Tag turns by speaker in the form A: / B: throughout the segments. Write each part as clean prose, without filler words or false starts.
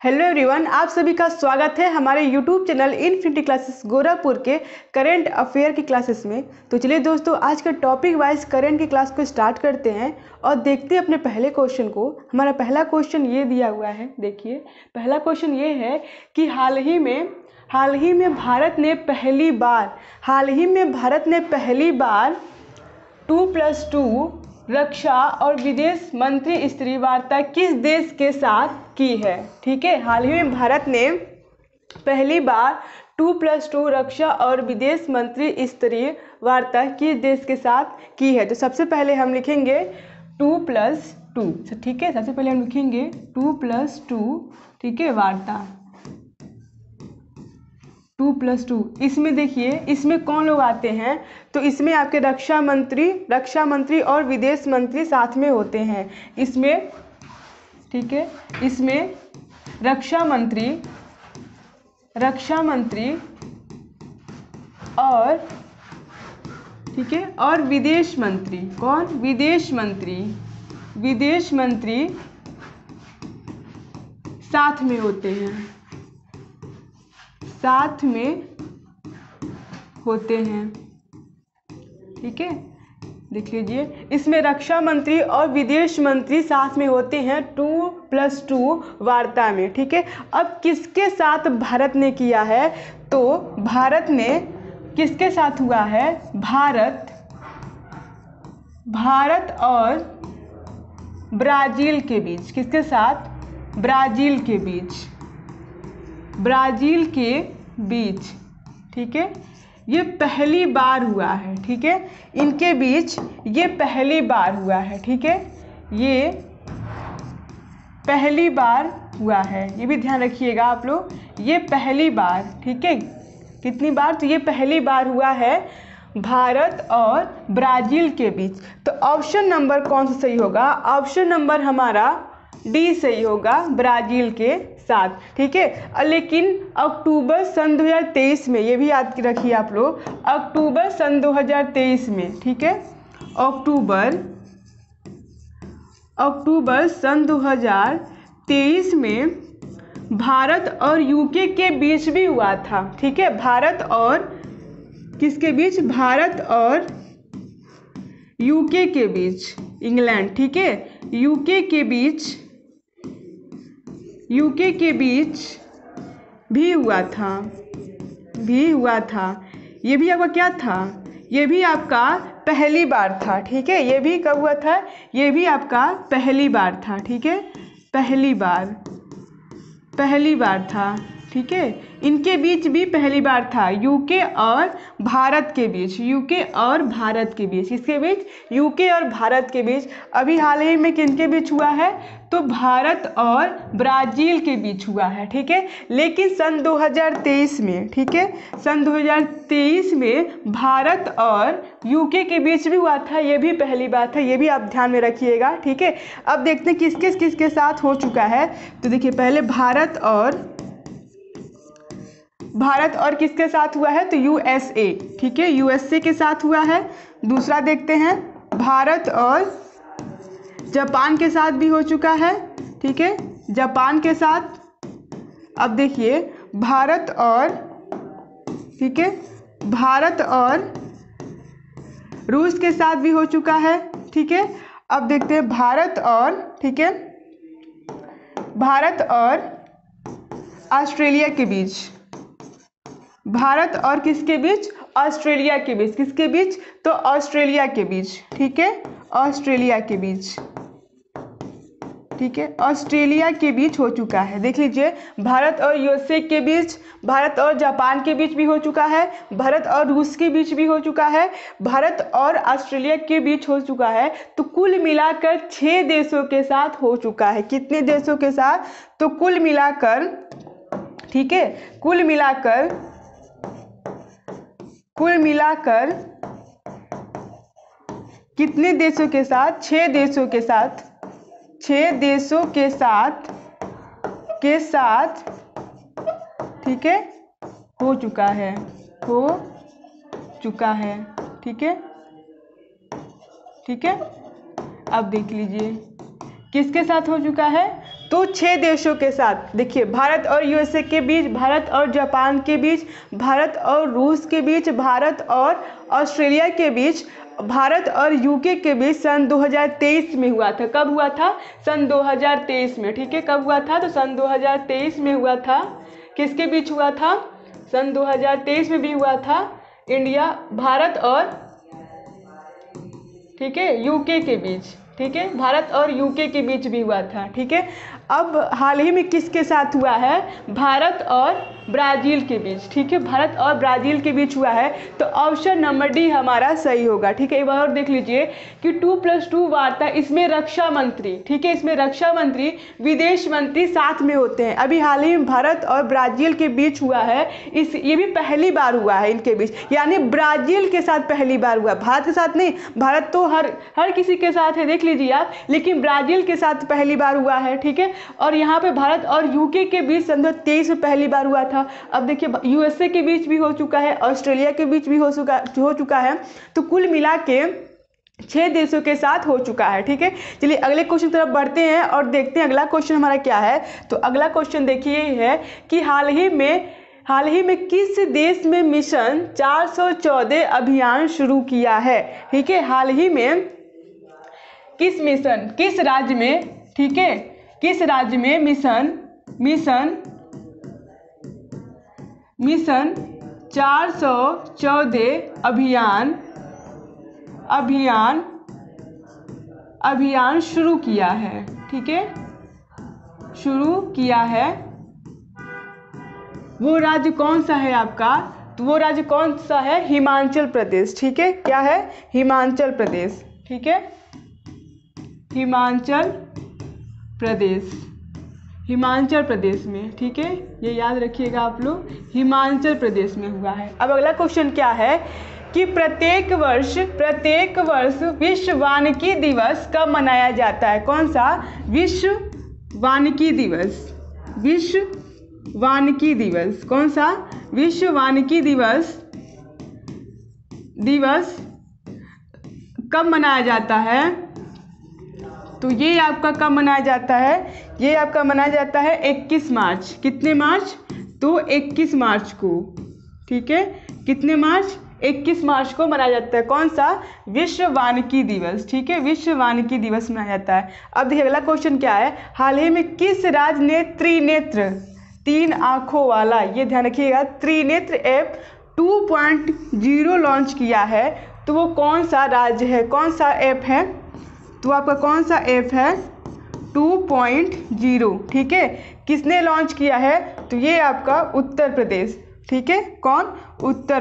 A: Hello everyone, आप सभी का स्वागत है हमारे YouTube channel infinity classes Gorakhpur के करंट अफेयर की क्लासेस में। तो चलिए दोस्तों, आज का टॉपिक वाइज करंट की क्लास को स्टार्ट करते हैं और देखते हैं अपने पहले क्वेश्चन को। हमारा पहला क्वेश्चन ये दिया हुआ है, देखिए पहला क्वेश्चन ये है कि हाल ही में भारत ने पहली बार 2+2 रक्षा और विदेश मंत्री स्तरीय वार्ता किस देश के साथ की है। ठीक है, हाल ही में भारत ने पहली बार 2+2 रक्षा और विदेश मंत्री स्तरीय वार्ता किस देश के साथ की है। तो सबसे पहले हम लिखेंगे 2+2। ठीक है, सबसे पहले हम लिखेंगे 2+2। ठीक है, वार्ता 2+2। इसमें देखिए, इसमें कौन लोग आते हैं, तो इसमें आपके रक्षा मंत्री और विदेश मंत्री साथ में होते हैं इसमें। ठीक है, इसमें रक्षा मंत्री और ठीक है और विदेश मंत्री, कौन, विदेश मंत्री साथ में होते हैं, ठीक है। देख लीजिए, इसमें रक्षा मंत्री और विदेश मंत्री साथ में होते हैं 2+2 वार्ता में। ठीक है, अब किसके साथ भारत ने किया है, तो भारत ने किसके साथ हुआ है, भारत और ब्राज़ील के बीच। किसके साथ, ब्राज़ील के बीच। ठीक है, ये पहली बार हुआ है। ठीक है, इनके बीच ये पहली बार हुआ है। ठीक है, ये पहली बार हुआ है, ये भी ध्यान रखिएगा आप लोग, ये पहली बार। ठीक है, कितनी बार, तो ये पहली बार हुआ है भारत और ब्राज़ील के बीच। तो ऑप्शन नंबर कौन सा सही होगा, ऑप्शन नंबर हमारा डी सही होगा, ब्राज़ील के साथ। ठीक है, लेकिन अक्टूबर सन 2023 में, ये भी याद रखिए आप लोग, अक्टूबर सन 2023 में, ठीक है, अक्टूबर सन 2023 में भारत और यूके के बीच भी हुआ था। ठीक है, भारत और किसके बीच, भारत और यूके के बीच, इंग्लैंड। ठीक है, यूके के बीच भी हुआ था, ये भी आपका क्या था, ये भी आपका पहली बार था। ठीक है, ये भी कब हुआ था, ये भी आपका पहली बार था। ठीक है, पहली बार था। ठीक है, इनके बीच भी पहली बार था, यूके और भारत के बीच, इसके बीच, यूके और भारत के बीच। अभी हाल ही में किनके बीच हुआ है, तो भारत और ब्राज़ील के बीच हुआ है। ठीक है, लेकिन सन 2023 में, ठीक है, सन 2023 में भारत और यूके के बीच भी हुआ था, ये भी पहली बार था, ये भी आप ध्यान में रखिएगा। ठीक है, अब देखते हैं किसके साथ हो चुका है। तो देखिए, पहले भारत और किसके साथ हुआ है, तो यूएसए। ठीक है, यूएसए के साथ हुआ है। दूसरा देखते हैं, भारत और जापान के साथ भी हो चुका है। ठीक है, जापान के साथ। अब देखिए, भारत और रूस के साथ भी हो चुका है। ठीक है, अब देखते हैं भारत और ऑस्ट्रेलिया के बीच, भारत और किसके बीच, ऑस्ट्रेलिया के बीच, किसके बीच, तो ऑस्ट्रेलिया के बीच। ठीक है, ऑस्ट्रेलिया के बीच। ठीक है, ऑस्ट्रेलिया के बीच हो चुका है। देख लीजिए, भारत और यूएसए के बीच, भारत और जापान के बीच भी हो चुका है, भारत और रूस के बीच भी हो चुका है, भारत और ऑस्ट्रेलिया के बीच हो चुका है। तो कुल मिलाकर 6 देशों के साथ हो चुका है। कितने देशों के साथ, तो कुल मिलाकर, ठीक है, कुल मिलाकर कितने देशों के साथ, 6 देशों के साथ, 6 देशों के साथ ठीक है, हो चुका है। ठीक है, अब देख लीजिए किसके साथ हो चुका है, तो 6 देशों के साथ, देखिए भारत और यूएसए के बीच, भारत और जापान के बीच, भारत और रूस के बीच, भारत और ऑस्ट्रेलिया के बीच, भारत और यूके के बीच सन 2023 में हुआ था। कब हुआ था? सन 2023 में। ठीक है, कब हुआ था? तो सन 2023 में हुआ था। किसके बीच हुआ था? सन 2023 में भी हुआ था। इंडिया, भारत और, ठीक है, यूके के बीच। ठीक है, भारत और यूके के बीच भी हुआ था। ठीक है, अब हाल ही में किसके साथ हुआ है? भारत और ब्राज़ील के बीच। ठीक है, भारत और ब्राज़ील के बीच हुआ है। तो ऑप्शन नंबर डी हमारा सही होगा। ठीक है, एक बार और देख लीजिए कि 2+2 वार्ता, इसमें रक्षा मंत्री, ठीक है, इसमें रक्षा मंत्री, विदेश मंत्री साथ में होते हैं। अभी हाल ही में भारत और ब्राज़ील के बीच हुआ है। ये भी पहली बार हुआ है इनके बीच, यानी ब्राज़ील के साथ पहली बार हुआ, भारत के साथ नहीं। भारत तो हर किसी के साथ है, देख लीजिए आप, लेकिन ब्राज़ील के साथ पहली बार हुआ है। ठीक है, और यहाँ पे भारत और यूके के बीच सन 2023 में पहली बार हुआ था। अब देखिए यूएसए के बीच भी हो चुका है, ऑस्ट्रेलिया के बीच भी हो चुका है। तो कुल मिला के 6 देशों के साथ हो चुका है। ठीक है, चलिए अगले क्वेश्चन की तरफ बढ़ते हैं और देखते हैं अगला क्वेश्चन हमारा क्या है। तो अगला क्वेश्चन देखिए है कि हाल ही में किस देश में मिशन 414 अभियान शुरू किया है? ठीक है, हाल ही में किस राज्य में, ठीक है, किस राज्य में मिशन 414 अभियान शुरू किया है? ठीक है, शुरू किया है। वो राज्य कौन सा है आपका? तो वो राज्य कौन सा है? हिमाचल प्रदेश। ठीक है, क्या है? हिमाचल प्रदेश। ठीक है, हिमाचल प्रदेश में। ठीक है, ये याद रखिएगा आप लोग, हिमाचल प्रदेश में हुआ है। अब अगला क्वेश्चन क्या है कि प्रत्येक वर्ष विश्व वानिकी दिवस कब मनाया जाता है? कौन सा? विश्व वानिकी दिवस। कौन सा? विश्व वानिकी दिवस कब मनाया जाता है? तो ये आपका कब मनाया जाता है? ये आपका मनाया जाता है 21 मार्च। कितने मार्च? तो 21 मार्च को। ठीक है, कितने मार्च? 21 मार्च को मनाया जाता है। कौन सा? विश्व वानिकी दिवस। ठीक है, विश्व वानिकी दिवस मनाया जाता है। अब देखिए अगला क्वेश्चन क्या है, हाल ही में किस राज्य ने त्रिनेत्र, 3 आँखों वाला, ये ध्यान रखिएगा, त्रिनेत्र ऐप 2.0 लॉन्च किया है? तो वो कौन सा राज्य है? कौन सा ऐप है? तो आपका कौन सा ऐप है? 2.0। ठीक है, किसने लॉन्च किया है? तो ये आपका उत्तर प्रदेश। ठीक है, कौन? उत्तर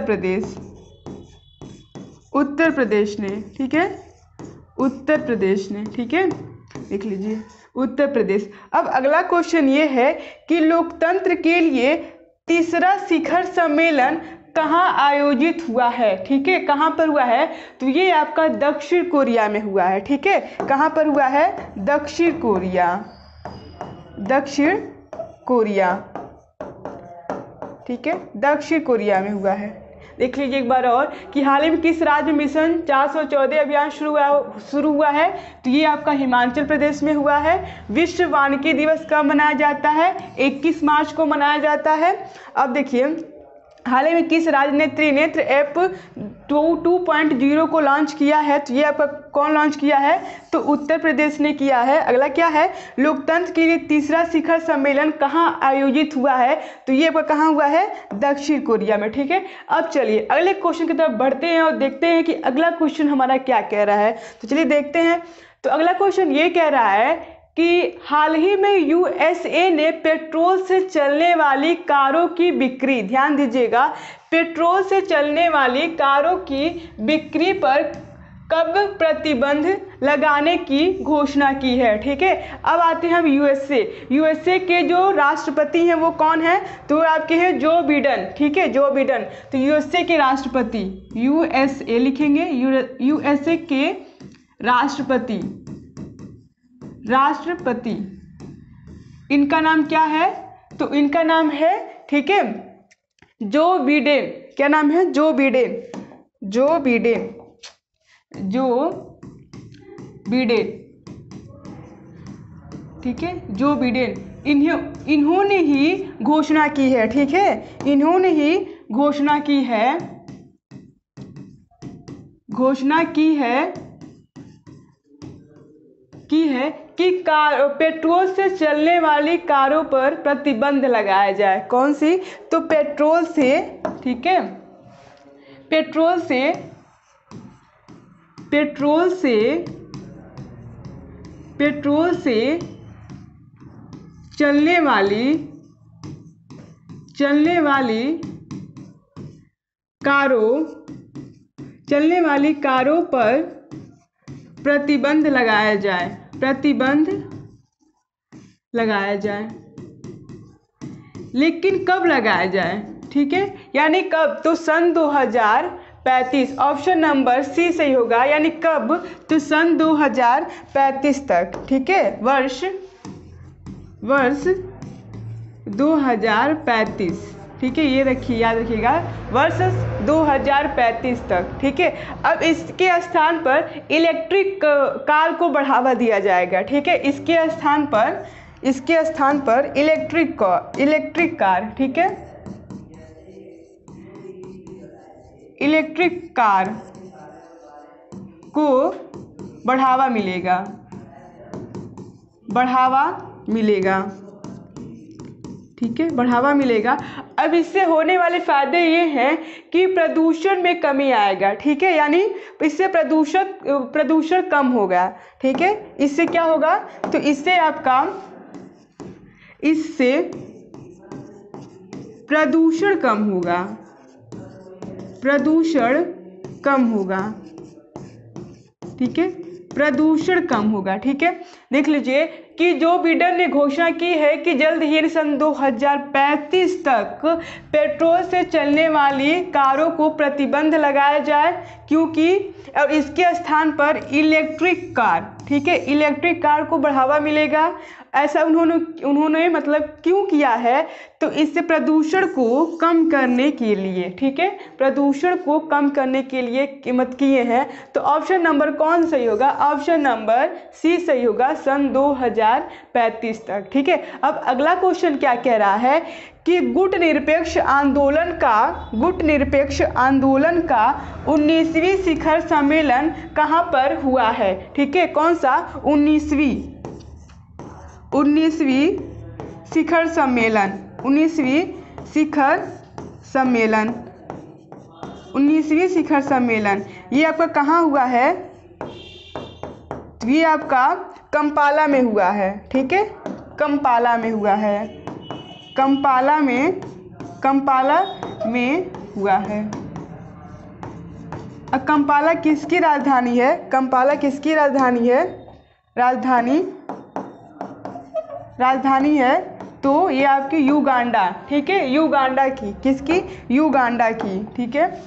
A: प्रदेश ने। ठीक है, उत्तर प्रदेश ने। ठीक है, लिख लीजिए उत्तर प्रदेश। अब अगला क्वेश्चन ये है कि लोकतंत्र के लिए तीसरा शिखर सम्मेलन कहाँ आयोजित हुआ है? ठीक है, कहाँ पर हुआ है? तो ये आपका दक्षिण कोरिया में हुआ है। ठीक है, कहाँ पर हुआ है? दक्षिण कोरिया। ठीक है, दक्षिण कोरिया में हुआ है। देख लीजिए एक बार और कि हाल ही में किस राज्य में मिशन 414 अभियान शुरू हुआ है? तो ये आपका हिमाचल प्रदेश में हुआ है। विश्व वानिकी दिवस कब मनाया जाता है? 21 मार्च को मनाया जाता है। अब देखिए हाल ही में किस राज्य ने त्रिनेत्र ऐप 2.0 को लॉन्च किया है? तो ये आपका कौन लॉन्च किया है? तो उत्तर प्रदेश ने किया है। अगला क्या है? लोकतंत्र के लिए तीसरा शिखर सम्मेलन कहाँ आयोजित हुआ है? तो ये आपका कहाँ हुआ है? दक्षिण कोरिया में। ठीक है, अब चलिए अगले क्वेश्चन की तरफ बढ़ते हैं और देखते हैं कि अगला क्वेश्चन हमारा क्या कह रहा है। तो चलिए देखते हैं। तो अगला क्वेश्चन ये कह रहा है कि हाल ही में यूएसए ने पेट्रोल से चलने वाली कारों की बिक्री, ध्यान दीजिएगा, पेट्रोल से चलने वाली कारों की बिक्री पर कब प्रतिबंध लगाने की घोषणा की है? ठीक है, अब आते हैं हम यूएसए के जो राष्ट्रपति हैं वो कौन है? तो आपके हैं जो बिडेन। ठीक है, जो बिडेन। तो यूएसए के राष्ट्रपति, यूएसए लिखेंगे, यूएसए के राष्ट्रपति इनका नाम क्या है? तो इनका नाम है, ठीक है, जो बिडेन। क्या नाम है? Joe Biden. ठीक है, जो बिडेन इन्होंने ही घोषणा की है, ठीक है, इन्होंने ही घोषणा की है कि पेट्रोल से चलने वाली कारों पर प्रतिबंध लगाया जाए। कौन सी? तो पेट्रोल से, ठीक है, पेट्रोल से चलने वाली कारों पर प्रतिबंध लगाया जाए। लेकिन कब लगाया जाए? ठीक है, यानी कब? तो सन 2035, ऑप्शन नंबर सी सही होगा। यानी कब? तो सन 2035 तक, ठीक है, वर्ष 2035, ठीक है, ये रखिए, याद रखिएगा, वर्ष 2035 तक, ठीक है। अब इसके स्थान पर इलेक्ट्रिक कार को बढ़ावा दिया जाएगा, ठीक है, इसके स्थान पर इलेक्ट्रिक कार, ठीक है, इलेक्ट्रिक कार को बढ़ावा मिलेगा, ठीक है, बढ़ावा मिलेगा। अब इससे होने वाले फायदे ये हैं कि प्रदूषण में कमी आएगा, ठीक है, यानी इससे प्रदूषण कम होगा, ठीक है। इससे क्या होगा? तो इससे प्रदूषण कम होगा, ठीक है, प्रदूषण कम होगा, ठीक है। देख लीजिए कि जो बिडेन ने घोषणा की है कि जल्द ही सन 2035 तक पेट्रोल से चलने वाली कारों को प्रतिबंध लगाया जाए, क्योंकि और इसके स्थान पर इलेक्ट्रिक कार, ठीक है, इलेक्ट्रिक कार को बढ़ावा मिलेगा। ऐसा उन्होंने मतलब क्यों किया है? तो इससे प्रदूषण को कम करने के लिए, ठीक है, प्रदूषण को कम करने के लिए कीमत किए हैं। तो ऑप्शन नंबर कौन सही होगा? ऑप्शन नंबर सी सही होगा, सन 2035 तक, ठीक है। अब अगला क्वेश्चन क्या कह रहा है कि गुट निरपेक्ष आंदोलन का 19वीं शिखर सम्मेलन कहाँ पर हुआ है? ठीक है, कौन सा? 19वीं शिखर सम्मेलन, 19वीं शिखर सम्मेलन ये आपका कहाँ हुआ है? ये आपका कंपाला में हुआ है, ठीक है, कंपाला में हुआ है, कंपाला में हुआ है। अब कंपाला किसकी राजधानी है? कंपाला किसकी राजधानी है? राजधानी है तो ये आपकी युगांडा, ठीक है, युगांडा की, किसकी? युगांडा की, ठीक है,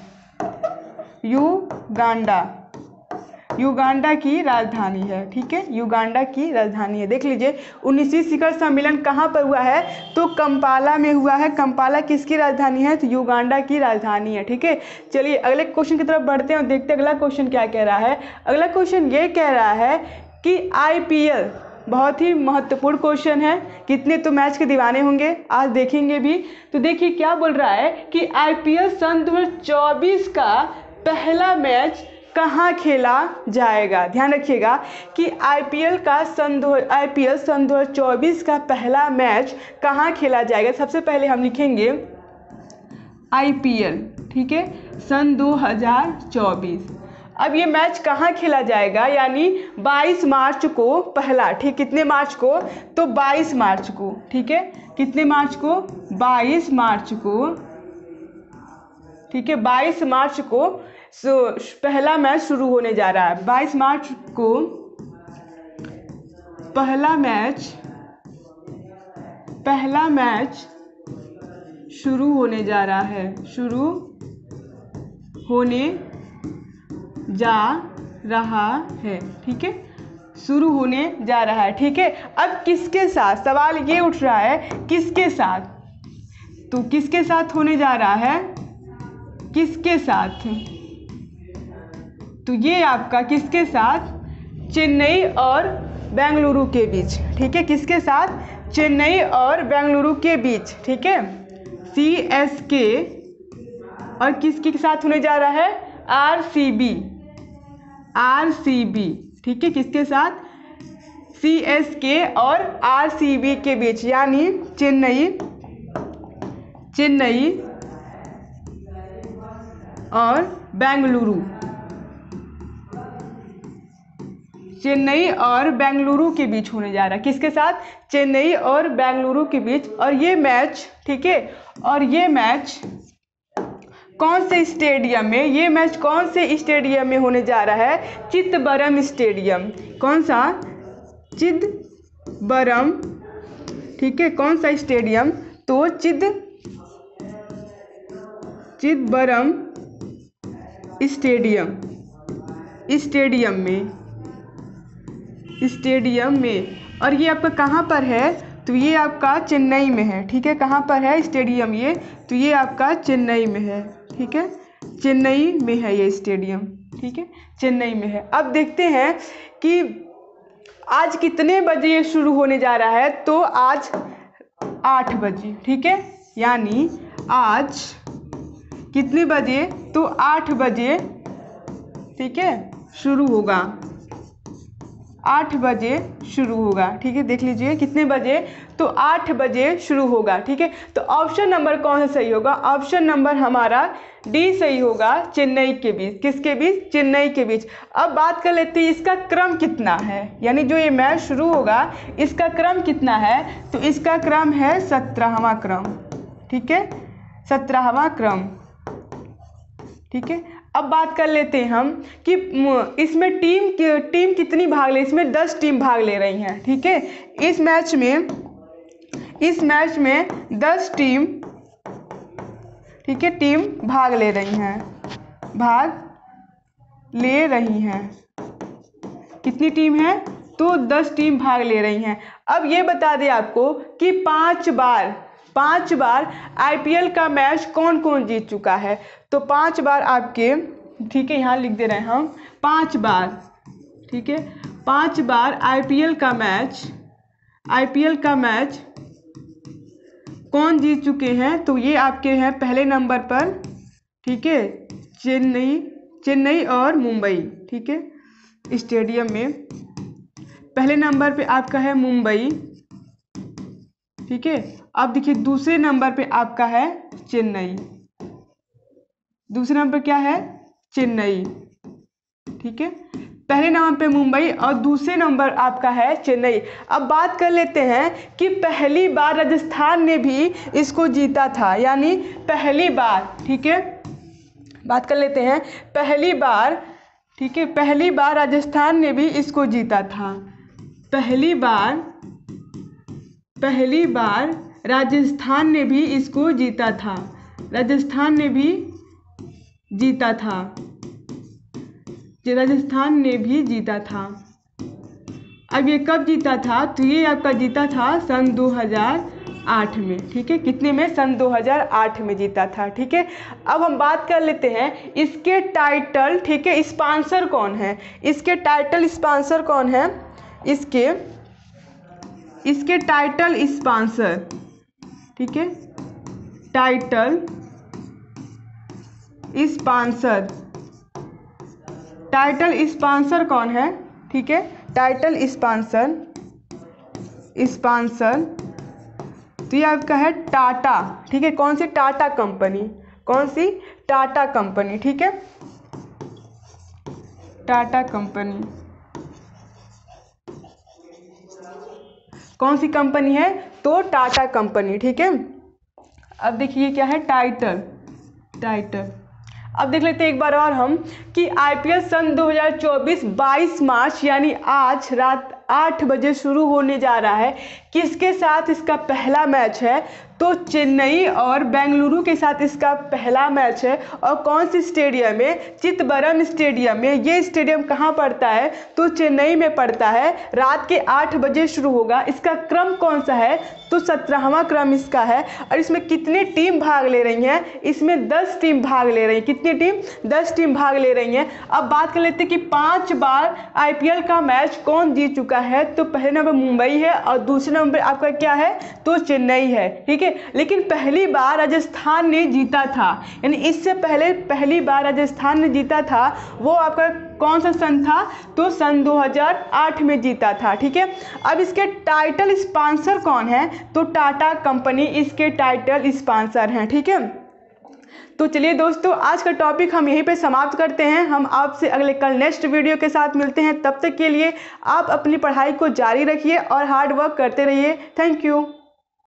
A: युगांडा की राजधानी है, ठीक है, युगांडा की राजधानी है। देख लीजिए 19वीं शिखर सम्मेलन कहाँ पर हुआ है? तो कंपाला में हुआ है। कंपाला किसकी राजधानी है? तो युगांडा की राजधानी है, ठीक है। चलिए अगले क्वेश्चन की तरफ बढ़ते हैं और देखते हैं अगला क्वेश्चन क्या कह रहा है। अगला क्वेश्चन ये कह रहा है कि IPL, बहुत ही महत्वपूर्ण क्वेश्चन है, कितने तो मैच के दीवाने होंगे, आज देखेंगे भी। तो देखिए क्या बोल रहा है कि IPL सन 2024 का पहला मैच कहाँ खेला जाएगा? ध्यान रखिएगा कि IPL सन 2024 का पहला मैच कहाँ खेला जाएगा। सबसे पहले हम लिखेंगे IPL, ठीक है, सन 2024। अब ये मैच कहाँ खेला जाएगा? यानी 22 मार्च को पहला, ठीक, कितने मार्च को? तो 22 मार्च को, ठीक है, कितने मार्च को? 22 मार्च को, ठीक है, 22 मार्च को पहला मैच शुरू होने जा रहा है। 22 मार्च को पहला मैच शुरू होने जा रहा है, शुरू होने जा रहा है, ठीक है, शुरू होने जा रहा है, ठीक है। अब किसके साथ? सवाल ये उठ रहा है किसके साथ? तो किसके साथ होने जा रहा है? किसके साथ? तो ये आपका किसके साथ? चेन्नई और बेंगलुरु के बीच, ठीक है, किसके साथ, चेन्नई और बेंगलुरु के बीच, ठीक है, CSK और किसके साथ होने जा रहा है, RCB, ठीक है, किसके साथ, CSK और RCB के बीच, यानी चेन्नई और बेंगलुरु, चेन्नई और बेंगलुरु के बीच होने जा रहा है, किसके साथ, चेन्नई और बेंगलुरु के बीच। और ये मैच, ठीक है, और ये मैच कौन से स्टेडियम में, ये मैच कौन से स्टेडियम में होने जा रहा है, चिदंबरम स्टेडियम, कौन सा, चिदंबरम, ठीक है, कौन सा स्टेडियम, तो चिदंबरम स्टेडियम में। और ये आपका कहाँ पर है, तो ये आपका चेन्नई में है, ठीक है, कहाँ पर है स्टेडियम ये, तो ये आपका चेन्नई में है, ठीक है, चेन्नई में है ये स्टेडियम, ठीक है, चेन्नई में है। अब देखते हैं कि आज कितने बजे ये शुरू होने जा रहा है, तो आज 8 बजे, ठीक है, यानी आज कितने बजे, तो 8 बजे, ठीक है, शुरू होगा, 8 बजे शुरू होगा, ठीक है, देख लीजिए कितने बजे, तो 8 बजे शुरू होगा, ठीक है। तो ऑप्शन नंबर कौन सा सही होगा, ऑप्शन नंबर हमारा डी सही होगा, चेन्नई के बीच, किसके बीच, चेन्नई के बीच। अब बात कर लेते हैं इसका क्रम कितना है, यानी जो ये मैच शुरू होगा इसका क्रम कितना है, तो इसका क्रम है 17वां क्रम, ठीक है, 17वां क्रम, ठीक है। अब बात कर लेते हैं हम कि इसमें टीम कितनी भाग ले, इसमें 10 टीम भाग ले रही हैं, ठीक है, इस मैच में 10 टीम, ठीक है, टीम भाग ले रही हैं, कितनी टीम है, तो 10 टीम भाग ले रही हैं। अब ये बता दें आपको कि 5 बार IPL का मैच कौन कौन जीत चुका है, तो 5 बार आपके, ठीक है, यहाँ लिख दे रहे हैं हम 5 बार, ठीक है, 5 बार IPL का मैच कौन जीत चुके हैं, तो ये आपके हैं पहले नंबर पर, ठीक है, चेन्नई और मुंबई, ठीक है, स्टेडियम में पहले नंबर पे आपका है मुंबई, ठीक है। अब देखिए दूसरे नंबर पे आपका है चेन्नई, दूसरे नंबर क्या है, चेन्नई, ठीक है, पहले नंबर पे मुंबई और दूसरे नंबर आपका है चेन्नई। अब बात कर लेते हैं कि पहली बार राजस्थान ने भी इसको जीता था, यानी पहली बार, ठीक है, बात कर लेते हैं पहली बार, ठीक है, पहली बार राजस्थान ने भी इसको जीता था, पहली बार राजस्थान ने भी इसको जीता था, राजस्थान ने भी जीता था। अब ये कब जीता था, तो ये आपका जीता था सन 2008 में, ठीक है, कितने में, सन 2008 में जीता था, ठीक है। अब हम बात कर लेते हैं इसके टाइटल, ठीक है, स्पॉन्सर कौन है, इसके टाइटल स्पॉन्सर कौन है, इसके टाइटल स्पॉन्सर, ठीक है, टाइटल स्पॉन्सर कौन है, ठीक है, टाइटल स्पॉन्सर, तो ये आपका है टाटा, ठीक है, कौन सी, टाटा कंपनी, कौन सी, टाटा कंपनी, ठीक है, टाटा कंपनी, कौन सी कंपनी है, तो टाटा कंपनी, ठीक है। अब देखिए क्या है, टाइटल। अब देख लेते हैं एक बार और हम कि IPL सन 2024 22 मार्च यानी आज रात 8 बजे शुरू होने जा रहा है, किसके साथ इसका पहला मैच है, तो चेन्नई और बेंगलुरु के साथ इसका पहला मैच है। और कौन सी स्टेडियम में? चिदंबरम स्टेडियम में। ये स्टेडियम कहाँ पड़ता है? तो चेन्नई में पड़ता है। रात के 8 बजे शुरू होगा। इसका क्रम कौन सा है? तो 17वां क्रम इसका है। और इसमें कितनी टीम भाग ले रही हैं? इसमें 10 टीम भाग ले रही हैं। कितनी टीम? 10 टीम भाग ले रही हैं। अब बात कर लेते हैं कि 5 बार IPL का मैच कौन जीत चुका है। तो पहले नंबर मुंबई है और दूसरे नंबर आपका क्या है? तो चेन्नई है, ठीक है। लेकिन पहली बार राजस्थान ने जीता था, यानी इससे पहले पहली बार राजस्थान ने जीता था, वो आपका कौन सा सन था? तो सन 2008 में जीता था, ठीक है। अब इसके टाइटल स्पॉन्सर कौन है? तो टाटा कंपनी इसके टाइटल स्पॉन्सर हैं, ठीक है। तो चलिए दोस्तों, आज का टॉपिक हम यहीं पे समाप्त करते हैं। हम आपसे अगले कल नेक्स्ट वीडियो के साथ मिलते हैं। तब तक के लिए आप अपनी पढ़ाई को जारी रखिए और हार्ड वर्क करते रहिए। Thank you.